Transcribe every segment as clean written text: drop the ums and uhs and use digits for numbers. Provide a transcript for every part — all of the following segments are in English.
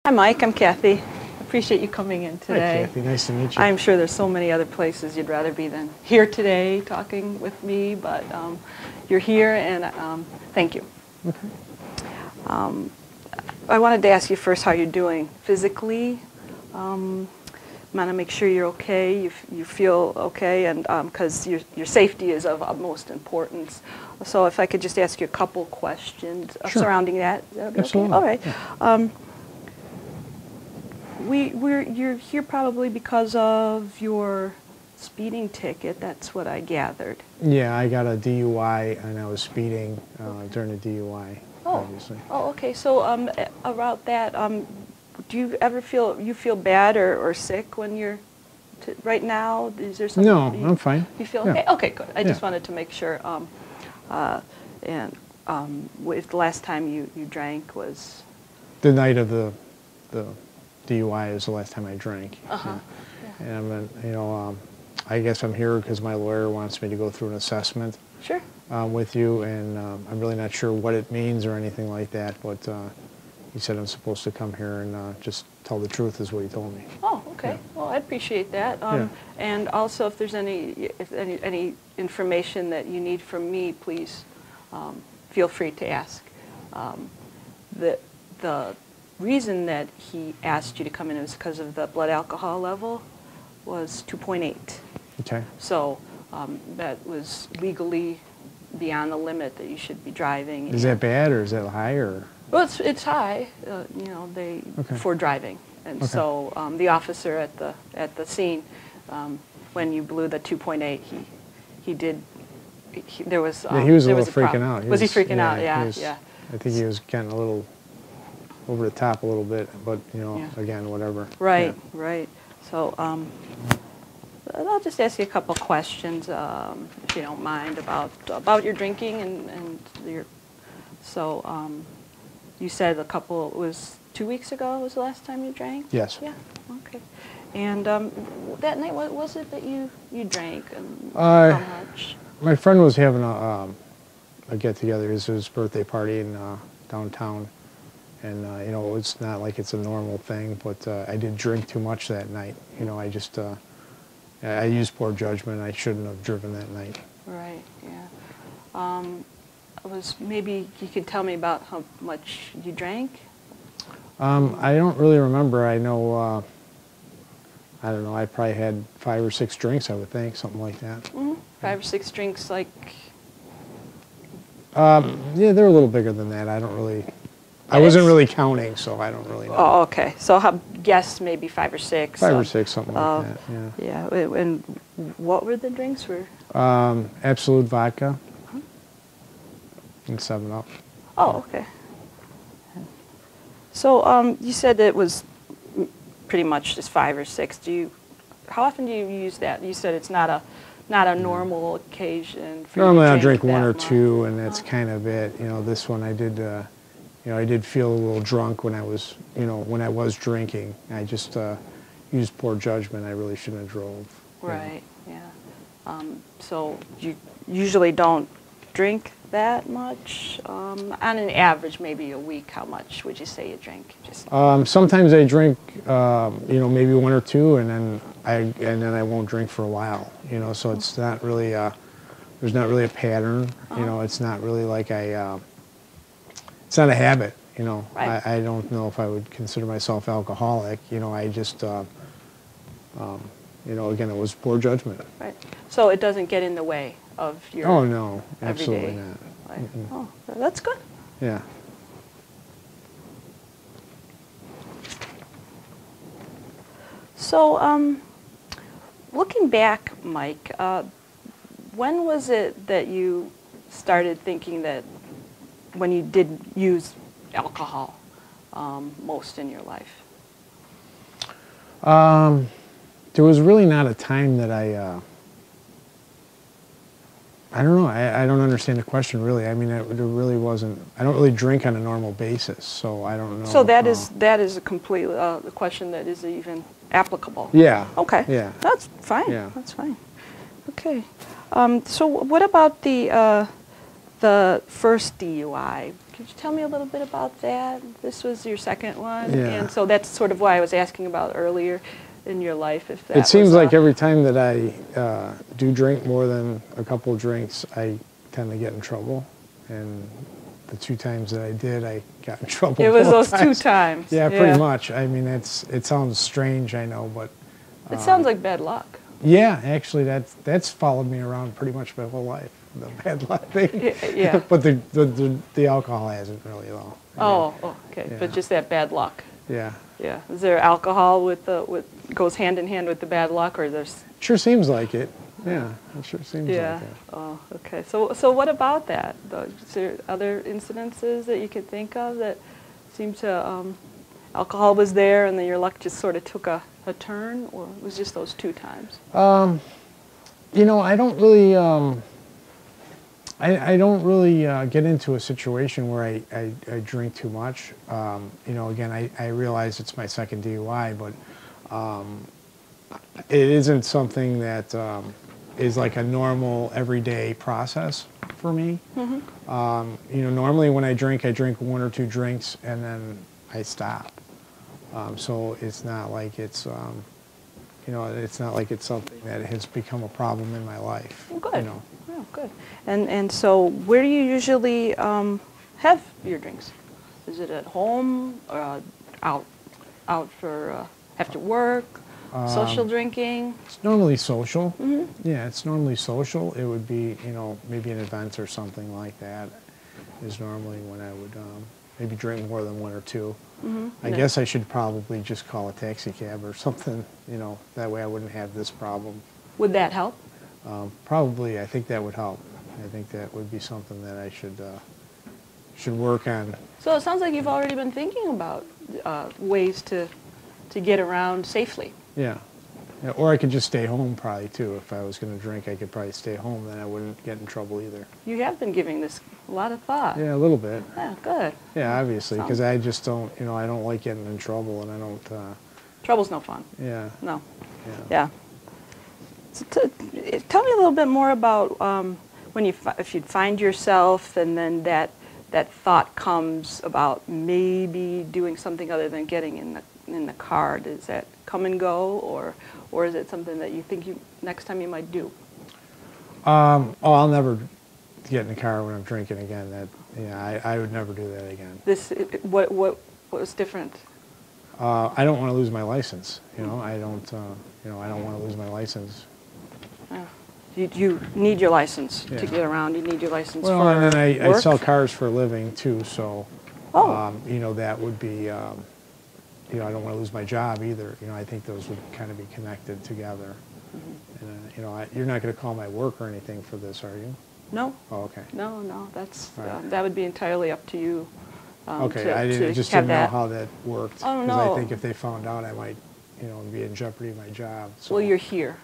Hi, Mike. I'm Kathy. Appreciate you coming in today. Hi, Kathy. Nice to meet you. I'm sure there's so many other places you'd rather be than here today talking with me, but you're here, and thank you. Okay. I wanted to ask you first how you're doing physically. Want to make sure you're okay, you feel okay, and because your safety is of utmost importance. So if I could just ask you a couple questions Sure. surrounding that. Absolutely. Okay? All right. Yeah. You're here probably because of your speeding ticket. That's what I gathered. Yeah, I got a DUI, and I was speeding during the DUI, Oh. obviously. Oh, okay. So about that, do you ever feel bad or sick when you're right now? Is there something? No, I'm fine. You feel Yeah. okay? Okay, good. I just Yeah. wanted to make sure. If the last time you drank was The night of the DUI is the last time I drank. Yeah. And I guess I'm here because my lawyer wants me to go through an assessment Sure. with you, and I'm really not sure what it means or anything like that, but he said I'm supposed to come here and just tell the truth is what he told me. Oh, okay. Yeah. Well, I appreciate that. Yeah. And also, if there's any information that you need from me, please feel free to ask. The reason that he asked you to come in is because of the blood alcohol level was 2.8. Okay. So that was legally beyond the limit that you should be driving. Is that bad, or is that high, or? Well, it's high, Okay. for driving, and Okay. so the officer at the scene, when you blew the 2.8, there was Yeah, he was a there little a freaking problem. out. Was he freaking out? he Yeah, was- yeah. I think he was getting a little over the top a little bit, but Yeah. again, whatever. Right, Yeah. right. So I'll just ask you a couple questions, if you don't mind, about your drinking and your. So you said it was 2 weeks ago was the last time you drank? Yes. Yeah. Okay. And that night, what was it that you drank, and Uh, how much? My friend was having a get-together. It was his birthday party in downtown, and it's not like it's a normal thing, but I did drink too much that night. I just I used poor judgment. I shouldn't have driven that night. Right. Yeah. Maybe you could tell me about how much you drank? I don't really remember. I know. I don't know. I probably had 5 or 6 drinks. I would think something like that. Mm-hmm. 5 or 6 drinks, like. Yeah, they're a little bigger than that. I don't really. I wasn't really counting, so I don't really know. Oh, okay. So guess maybe 5 or 6. 5 or 6, something like that. Yeah. Yeah. And what were the drinks? Absolute vodka and 7-Up. Oh, okay. So you said it was pretty much just 5 or 6. How often do you use that? You said it's not a normal occasion for Normally you to I'll drink 1 that or much. 2, and that's kind of it. This one I did. I did feel a little drunk when I was, when I was drinking. I just used poor judgment. I really shouldn't have drove. Right. Yeah. So you usually don't drink that much. On an average, maybe a week, how much would you say you drink? Sometimes I drink, maybe 1 or 2, and then I won't drink for a while. So it's not really there's not really a pattern. It's not really like it's not a habit. Right. I don't know if I would consider myself alcoholic. I just again, it was poor judgment. Right. So it doesn't get in the way of your. Oh no, everyday absolutely not. life. Oh, that's good. Yeah. So, looking back, Mike, when was it that you started thinking that when you did use alcohol most in your life? There was really not a time that I don't know. I don't understand the question, really. I mean, there really wasn't. I don't really drink on a normal basis, so I don't know. So that is a complete the question that is even applicable. Yeah. Okay. Yeah. That's fine. Yeah. That's fine. Okay. So what about the the first DUI, could you tell me a little bit about that? This was your second one, Yeah. and so that's sort of why I was asking about earlier in your life. If that It seems was, like every time that I do drink more than a couple of drinks, I tend to get in trouble. And the 2 times that I did, I got in trouble. it was both those 2 times. Yeah, pretty much. I mean, it sounds strange, I know, but It sounds like bad luck. yeah, actually, that's followed me around pretty much my whole life. The bad luck thing. Yeah. But the alcohol hasn't really, though. Okay. Yeah. But just that bad luck. Yeah. Yeah. Is there alcohol with goes hand in hand with the bad luck, or there's? Sure seems like it. Yeah, it sure seems like Yeah. it. Oh, okay. So what about that, though? Is there other incidences that you could think of that seem to alcohol was there and then your luck just sort of took a turn, or it was just those 2 times? You know, I don't really. I don't really get into a situation where I drink too much. You know, again, I realize it's my second DUI, but it isn't something that is like a normal everyday process for me. You know, normally when I drink 1 or 2 drinks and then I stop. So it's not like it's, you know, it's not like it's something that has become a problem in my life. Oh, good. You know. Oh, good. And so where do you usually have your drinks? Is it at home, or out for after work, social drinking? It's normally social. Yeah, it's normally social. It would be, you know, maybe an event or something like that is normally when I would maybe drink more than 1 or 2. I guess I should probably just call a taxi cab or something, you know, that way I wouldn't have this problem. Would that help? Probably, I think that would help. I think that would be something that I should work on. So it sounds like you've already been thinking about ways to get around safely. Yeah. Yeah, or I could just stay home probably too. If I was going to drink, I could probably stay home, then I wouldn't get in trouble either. You have been giving this a lot of thought. Yeah, a little bit. Yeah, good. Yeah, obviously, because I just don't, you know, I don't like getting in trouble, and I don't. Trouble's no fun. Yeah. No. Yeah. Yeah. So tell me a little bit more about when if you'd find yourself and then that thought comes about maybe doing something other than getting in the car. Does that come and go, or is it something that you think next time you might do? Oh, I'll never get in the car when I'm drinking again. I would never do that again. What was different? I don't want to lose my license. You know, I don't. You know, I don't want to lose my license. You need your license Yeah. to get around. You need your license Well, for and then I work? sell cars for a living too, so Oh. you know, that would be. You know, I don't want to lose my job either. You know, I think those would kind of be connected together. And, you know, you're not going to call my work or anything for this, are you? No. Oh, okay. No. That's All right. that would be entirely up to you. Okay, to I just have didn't know that. how that worked. Oh, Because no. I think if they found out, I might, you know, be in jeopardy of my job. So. Well, you're here,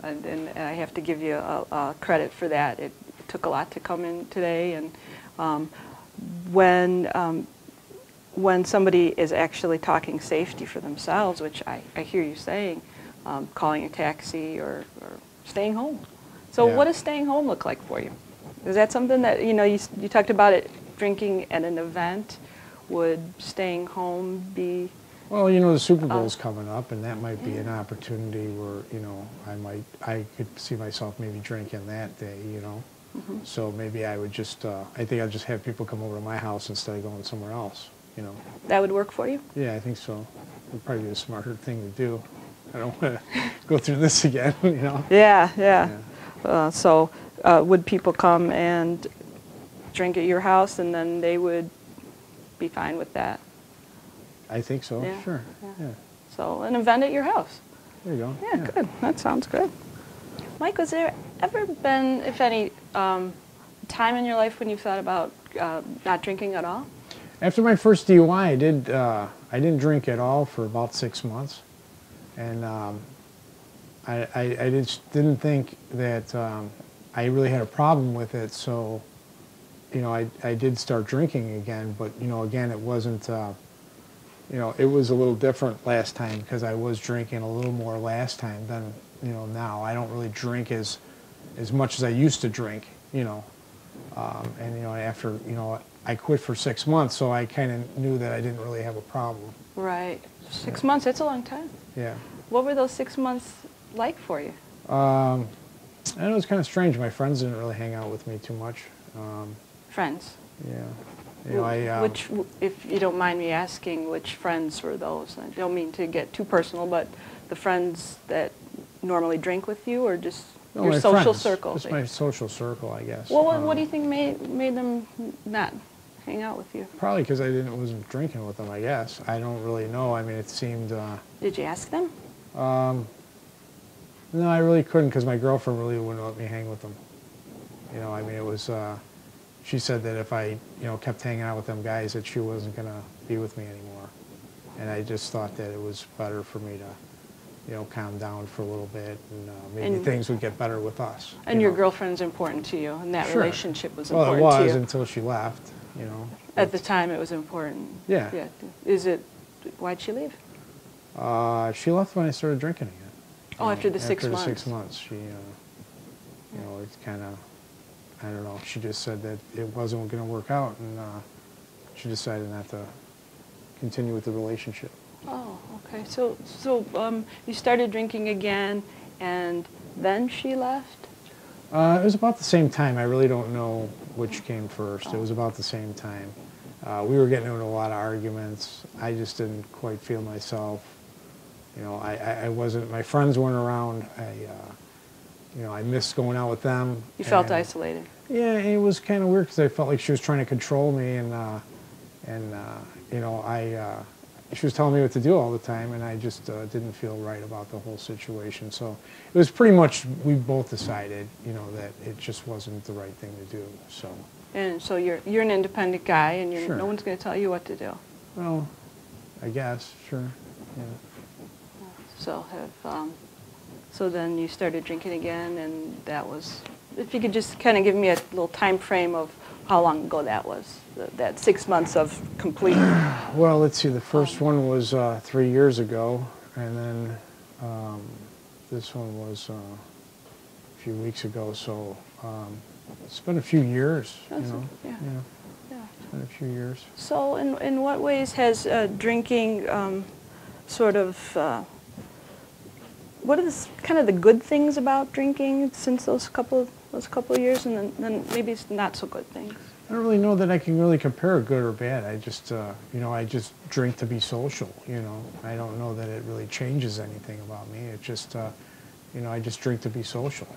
and I have to give you credit for that. It took a lot to come in today, and when somebody is actually talking safety for themselves, which I hear you saying, calling a taxi or staying home. So Yeah. what does staying home look like for you? Is that something that, you know, you talked about it, drinking at an event? Would staying home be? Well, you know, the Super Bowl's coming up, and that might be an opportunity where, you know, I could see myself maybe drinking that day, you know. So maybe I would just, I think I'd just have people come over to my house instead of going somewhere else, you know. That would work for you? Yeah, I think so. It would probably be a smarter thing to do. I don't want to go through this again, you know. Yeah. So would people come and drink at your house, and then they would be fine with that? I think so, Yeah, sure. yeah. Yeah. So an event at your house. There you go. Yeah, good. That sounds good. Mike, was there ever been, if any, time in your life when you thought about not drinking at all? After my first DUI, I didn't drink at all for about 6 months, and I just didn't think that I really had a problem with it. So, you know, I did start drinking again, but you know, again, it wasn't. You know, it was a little different last time because I was drinking a little more last time than, you know, now. I don't really drink as much as I used to drink, you know. And you know, after I quit for 6 months, so I kind of knew that I didn't really have a problem. Right. 6 months, that's a long time. Yeah. What were those 6 months like for you? And it was kind of strange. My friends didn't really hang out with me too much. Friends? Yeah. You know, Which, if you don't mind me asking, which friends were those? I don't mean to get too personal, but the friends that normally drink with you, or just no, your my social friends, circle? just my social circle, I guess. Well, what do you think made them not hang out with you? Probably because I wasn't drinking with them, I guess. I don't really know. I mean, it seemed... Did you ask them? No, I really couldn't, because my girlfriend really wouldn't let me hang with them. You know, I mean, it was... she said that if I, kept hanging out with them guys, that she wasn't going to be with me anymore. And I just thought that it was better for me to, calm down for a little bit, and maybe things would get better with us. And your girlfriend's important to you, and that Sure. relationship was important to you. Well, it was until she left, At the time, it was important. Yeah. Yeah. Why'd she leave? She left when I started drinking again. Oh, after the 6 months. After the 6 months, she, it's kind of, I don't know, she just said that it wasn't going to work out, and she decided not to continue with the relationship. Oh, okay. So you started drinking again, and then she left? It was about the same time. I really don't know which came first. It was about the same time. We were getting into a lot of arguments. I just didn't quite feel myself. I wasn't, my friends weren't around. I missed going out with them. You felt isolated? Yeah, it was kind of weird because I felt like she was trying to control me, and she was telling me what to do all the time, and I just didn't feel right about the whole situation. So it was pretty much, we both decided, that it just wasn't the right thing to do. So. And so you're an independent guy, and Sure. No one's going to tell you what to do. Well, I guess, sure. Yeah. So then you started drinking again, and that was, if you could just kind of give me a little time frame of how long ago that was, that 6 months of complete. Well, let's see, the first one was 3 years ago, and then this one was a few weeks ago, so it's been a few years, Yeah. It's been a few years. So in what ways has drinking sort of, what are kind of the good things about drinking since those couple of years, and then maybe it's not so good things? I don't really know that I can really compare good or bad. I just, I just drink to be social, I don't know that it really changes anything about me. It just, I just drink to be social,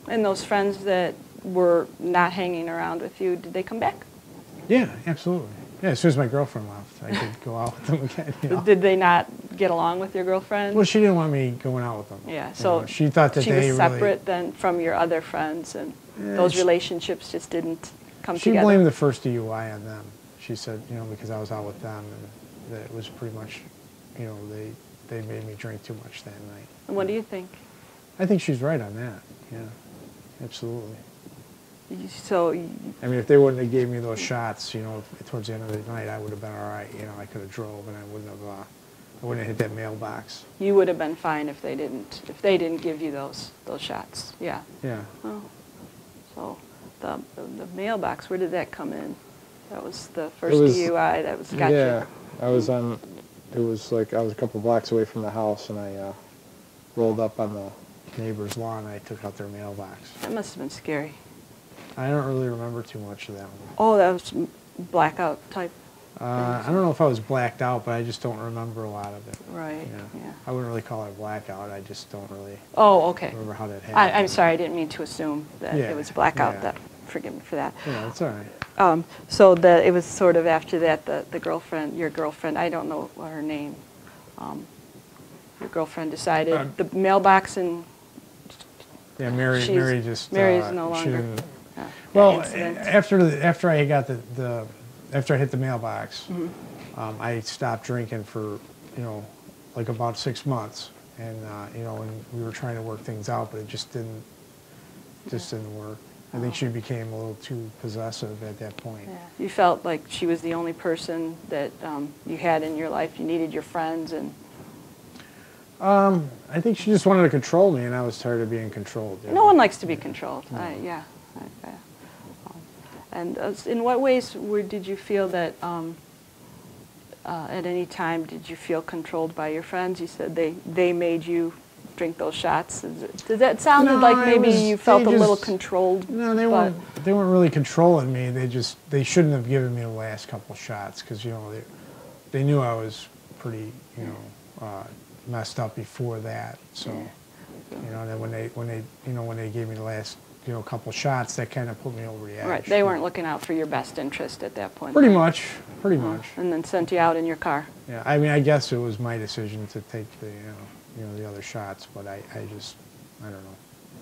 And those friends that were not hanging around with you, did they come back? Yeah, absolutely. Yeah, as soon as my girlfriend left, I could go out with them again. Did they not get along with your girlfriend? Well, she didn't want me going out with them. Yeah, so she thought that she they was separate then from your other friends, and those relationships just didn't come together. She blamed the first DUI on them. She said, because I was out with them, and that it was pretty much, they made me drink too much that night. And what do you think? I think she's right on that. Yeah, absolutely. So, I mean, if they wouldn't have gave me those shots, towards the end of the night, I would have been all right. I could have drove, and I wouldn't have hit that mailbox. You would have been fine if they didn't give you those shots. Yeah. Yeah. Oh. So the mailbox, where did that come in? That was the first DUI that was got you. Yeah, I was on. It was like I was a couple blocks away from the house, and I rolled up on the neighbor's lawn, and I took out their mailbox. That must have been scary. I don't really remember too much of that one. Oh, that was blackout type. I don't know if I was blacked out, but I just don't remember a lot of it. Right. Yeah. I wouldn't really call it a blackout. I just don't really. Oh, okay. Remember how that happened. I'm sorry. I didn't mean to assume that it was blackout. Yeah. Forgive me for that. Yeah, it's all right. So it was sort of after that the girlfriend, your girlfriend, I don't know her name. Your girlfriend decided the mailbox and. Yeah, Mary just. Mary's no she longer. didn't. Well, after I got after I hit the mailbox, I stopped drinking for like about 6 months, and and we were trying to work things out, but it just didn't work. I think she became a little too possessive at that point. Yeah. You felt like she was the only person that you had in your life. You needed your friends and. I think she just wanted to control me, and I was tired of being controlled. No one likes to be controlled. No. And in what ways did you feel that at any time did you feel controlled by your friends? You said they made you drink those shots. Did that sounded No, like maybe you felt a little just, controlled? No, they weren't really controlling me. They shouldn't have given me the last couple shots because they knew I was pretty messed up before that. So then when they gave me the last couple shots, that kind of put me over the edge. Right, they weren't looking out for your best interest at that point. Pretty much. And then sent you out in your car. Yeah, I mean, I guess it was my decision to take the the other shots, but I don't know.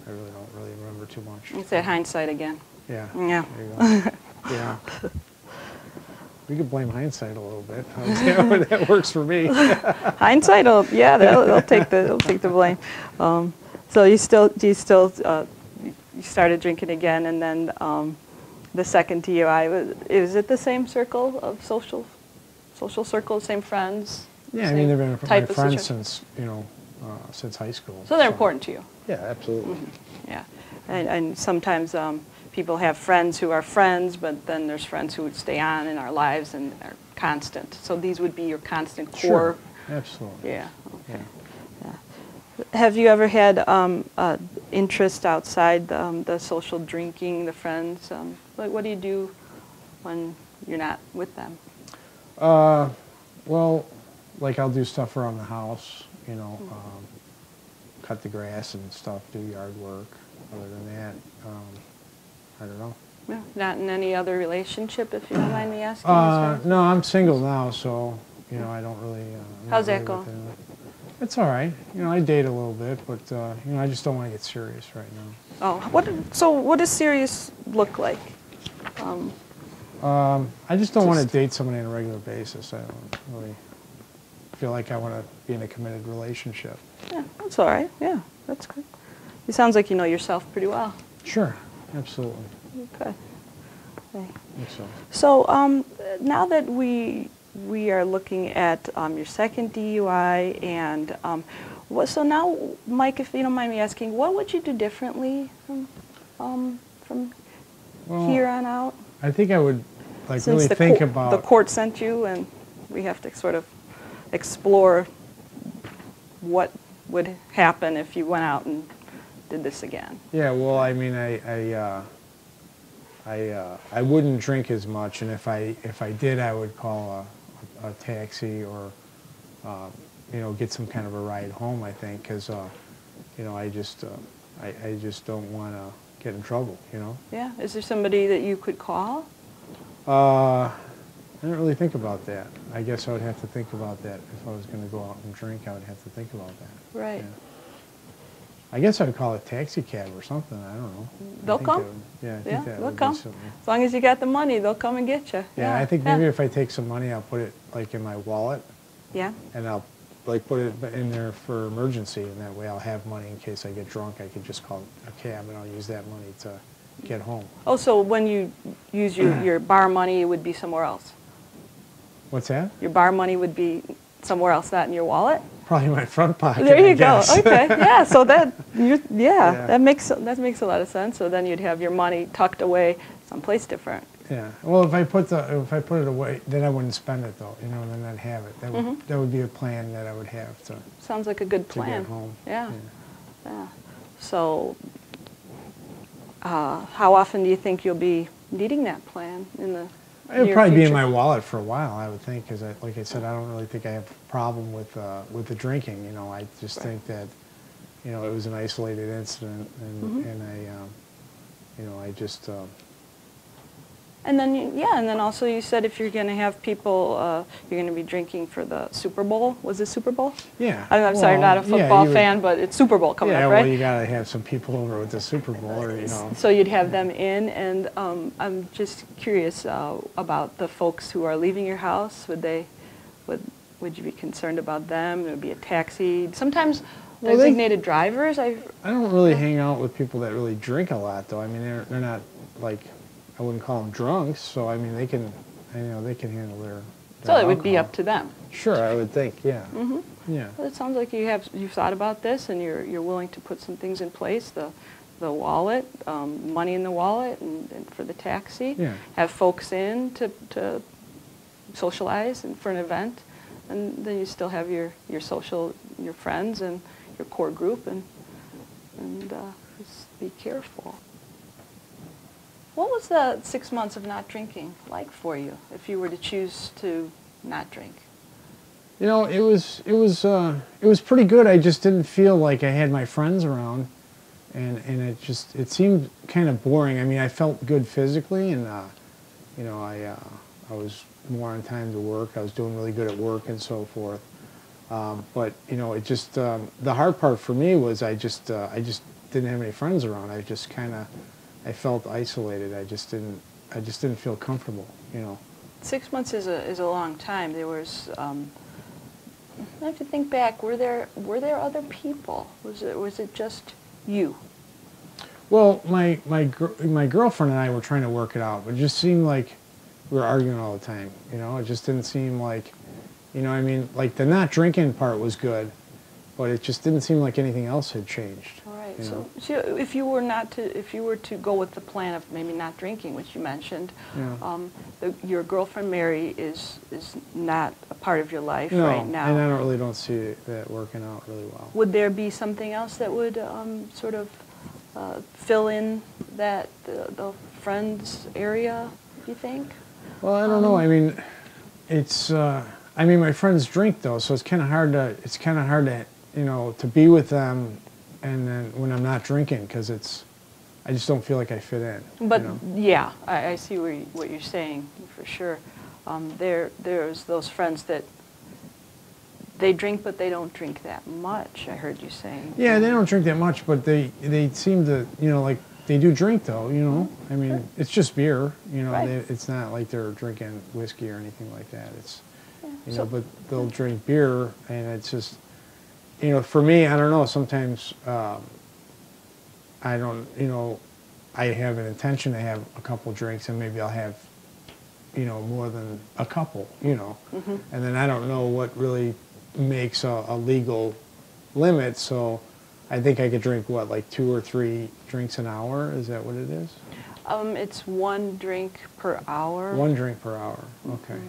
I really don't remember too much. It's that hindsight again. Yeah. Yeah. There you go. Yeah. We could blame hindsight a little bit. That works for me. Hindsight, they'll take the blame. So you started drinking again, and then the second DUI is it the same circle of social circle, same friends? Yeah, I mean they've been my friends since high school. So they're important to you. Yeah, absolutely. Mm-hmm. Yeah, and sometimes people have friends who are friends, but then there's friends who would stay on in our lives and are constant. So these would be your constant core. Sure, absolutely. Yeah. Okay. Yeah. Have you ever had interest outside the social drinking, the friends? What do you do when you're not with them? Well, like I'll do stuff around the house, cut the grass and stuff, do yard work. Other than that, I don't know. Yeah. Not in any other relationship, if you don't mind me asking? No, I'm single now, so I don't really. How's that going? It's all right. I date a little bit, but I just don't want to get serious right now. Oh, so what does serious look like? I just don't want to date somebody on a regular basis. I don't really feel like I want to be in a committed relationship. Yeah, that's all right. Yeah, that's good. It sounds like you know yourself pretty well. Sure, absolutely. Okay. I think so. So now that we are looking at your second DUI, and so now, Mike, if you don't mind me asking, what would you do differently from here on out? I think I would Since really think about the court sent you, and we have to sort of explore what would happen if you went out and did this again. Yeah, well, I mean, I wouldn't drink as much, and if I did, I would call a taxi or get some kind of a ride home. I think because I just don't want to get in trouble. Yeah. Is there somebody that you could call? I didn't really think about that. I guess I would have to think about that if I was going to go out and drink. I would have to think about that. Right. Yeah. I guess I'd call a taxi cab or something. I don't know. They'll come. I think that they'll would come. be something. As long as you got the money, they'll come and get you. Yeah, I think maybe if I take some money, I'll put it in my wallet. Yeah. And I'll put it in there for emergency, and that way I'll have money in case I get drunk. I could just call a cab, and I'll use that money to get home. Oh, so when you use your bar money, it would be somewhere else? What's that? Your bar money would be somewhere else, not in your wallet? Probably my front pocket. There you I go. guess. Okay. Yeah. So that makes a lot of sense. So then you'd have your money tucked away someplace different. Yeah. Well, if I put it away, then I wouldn't spend it though. Then I'd have it. That would be a plan that I would have to. Sounds like a good plan. To get home. Yeah. Yeah. So, how often do you think you'll be needing that plan in the It would near probably be in future? my wallet for a while, I would think, because like I said, I don't really think I have a problem with the drinking. I just think that, it was an isolated incident, and I just. And then, and then also you said if you're going to have people, you're going to be drinking for the Super Bowl. Was it Super Bowl? Yeah. I'm sorry, not a football fan, but it's Super Bowl coming up, right? Yeah, well, you got to have some people over with the Super Bowl, or So you'd have them in, and I'm just curious about the folks who are leaving your house. Would you be concerned about them? Would it be a taxi? Sometimes designated drivers. I don't really hang out with people that really drink a lot, though. I mean, they're not like. I wouldn't call them drunks, so I mean they can handle their So it would be alcohol. up to them. Sure, I would think, yeah. Yeah. Well, it sounds like you've thought about this, and you're willing to put some things in place. The the wallet, money in the wallet, and for the taxi. Yeah. Have folks in to socialize and for an event, and then you still have your friends and your core group, and just be careful. What was the 6 months of not drinking like for you, if you were to choose to not drink? You know, it was pretty good. I just didn't feel like I had my friends around, and it seemed kind of boring. I mean, I felt good physically, and you know, I was more on time to work. I was doing really good at work and so forth. But you know, it just the hard part for me was I just didn't have any friends around. I felt isolated. I just didn't feel comfortable. You know. 6 months is a long time. There was. I have to think back. Were there other people? Was it just you? Well, my girlfriend and I were trying to work it out, but it just seemed like we were arguing all the time. You know, it just didn't seem like, you know, I mean, like the not drinking part was good, but it just didn't seem like anything else had changed. All right. You know? So if you were to go with the plan of maybe not drinking, which you mentioned, Yeah. Your girlfriend Mary is not a part of your life No, right now. and I don't see that working out really well. Would there be something else that would sort of fill in that the friends area, you think? Well, I don't know. I mean, it's. I mean, my friends drink though, so it's kind of hard to. It's kind of hard to, you know, to be with them, and then when I'm not drinking, because I just don't feel like I fit in. But you know? yeah, I see what you're saying for sure. There's those friends that they drink, but they don't drink that much. I heard you saying. Yeah, they don't drink that much, but they seem to, you know, like they do drink though. You know, I mean, Sure. It's just beer. You know, Right. it's not like they're drinking whiskey or anything like that. It's, Yeah. you So- know, but they'll drink beer, and it's just, you know, for me, I don't know. Sometimes I don't, you know, I have an intention to have a couple drinks, and maybe I'll have, you know, more than a couple, you know, Mhm. and then I don't know what really makes a legal limit. So I think I could drink what, like 2 or 3 drinks an hour. Is that what it is? It's 1 drink per hour. 1 drink per hour. Okay.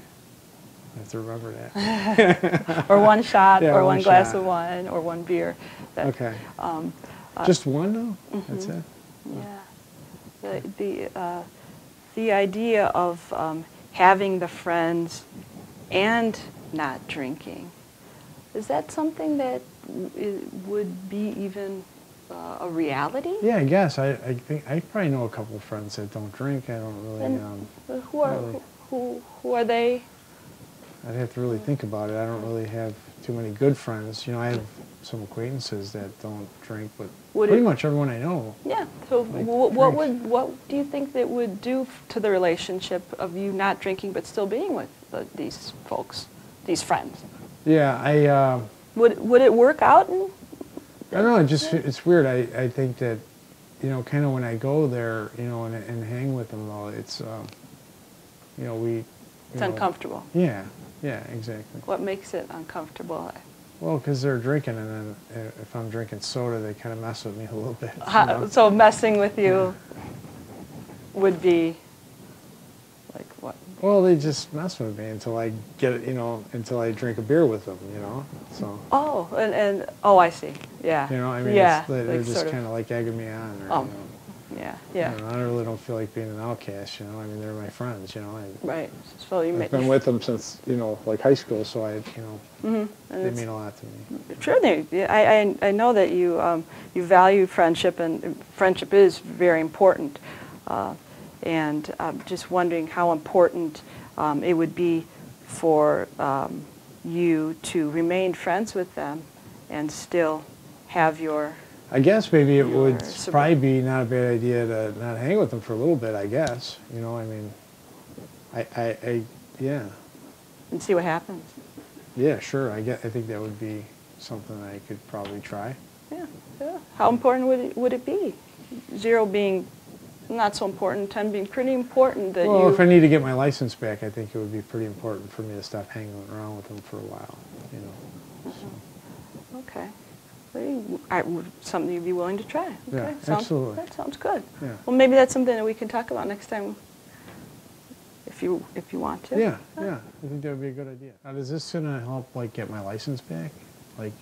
I have to remember that. Or 1 shot, Yeah, or one 1 glass shot. of wine, or 1 beer. That, Okay. Um, Just 1 though? That's it? yeah. The idea of having the friends and not drinking, is that something that would be even a reality? Yeah, I guess. I think I probably know a couple of friends that don't drink. I don't really. And really. who are they? I'd have to really think about it. I don't really have too many good friends. You know, I have some acquaintances that don't drink, but pretty much everyone I know. Yeah. So Like, what do you think that would do to the relationship of you not drinking but still being with these folks, these friends? Yeah, Would it work out? I don't know. It's weird. I think that, you know, kind of when I go there, you know, and hang with them though, it's, you know, It's uncomfortable. Yeah, yeah, exactly. What makes it uncomfortable? Well, because they're drinking, and then if I'm drinking soda, they kind of mess with me a little bit. You know? So messing with you would be like what? Well, they just mess with me until I get it, you know, until I drink a beer with them, you know. So. Oh, and oh, I see. Yeah. You know, I mean, yeah, they're like just sort of- kind of like egging me on, or, Oh, you know. yeah, I yeah. don't know, I really don't feel like being an outcast, you know. I mean, they're my friends, you know. Right. So you I've been with them since, you know, like high school, so I, you know, they mean a lot to me. Sure, I know that you value friendship, and friendship is very important. And I'm just wondering how important it would be for you to remain friends with them and still have your. I guess maybe it would Your probably be not a bad idea to not hang with them for a little bit, I guess. You know, I mean, yeah. And see what happens. Yeah, sure. I think that would be something I could probably try. Yeah, yeah. How important would it be? 0 being not so important, 10 being pretty important that Well, you. if I need to get my license back, I think it would be pretty important for me to stop hanging around with them for a while, you know. So. Okay. Something you'd be willing to try. Yeah, Okay, absolutely. That sounds good. Yeah. Well, maybe that's something that we can talk about next time, if you want to. Yeah, yeah, I think that would be a good idea. Now, is this gonna help, like, get my license back? Like,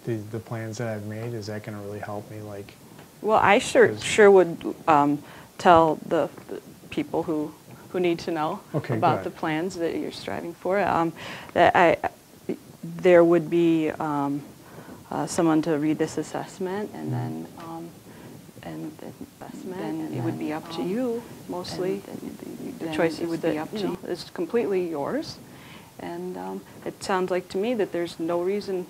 the plans that I've made, is that gonna really help me, like? Well, I sure would tell the people who need to know Okay, about good. the plans that you're striving for. That there would be someone to read this assessment, and then it would be up to you mostly. The choice would be up to you. It's completely yours, and it sounds like to me that there's no reason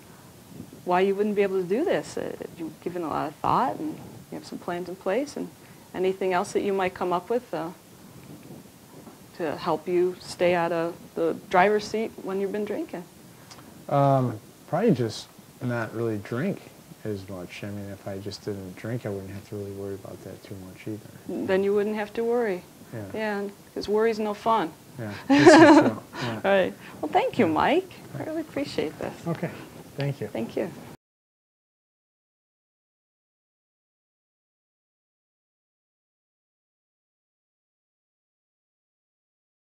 why you wouldn't be able to do this. You've given a lot of thought, and you have some plans in place, and anything else that you might come up with to help you stay out of the driver's seat when you've been drinking. Probably just not really drink as much. I mean, if I just didn't drink, I wouldn't have to really worry about that too much either. Then you wouldn't have to worry. Yeah. Yeah, because worry's no fun. Yeah, this is true. Yeah. All right. Well, thank you, Mike. I really appreciate this. Okay, thank you. Thank you.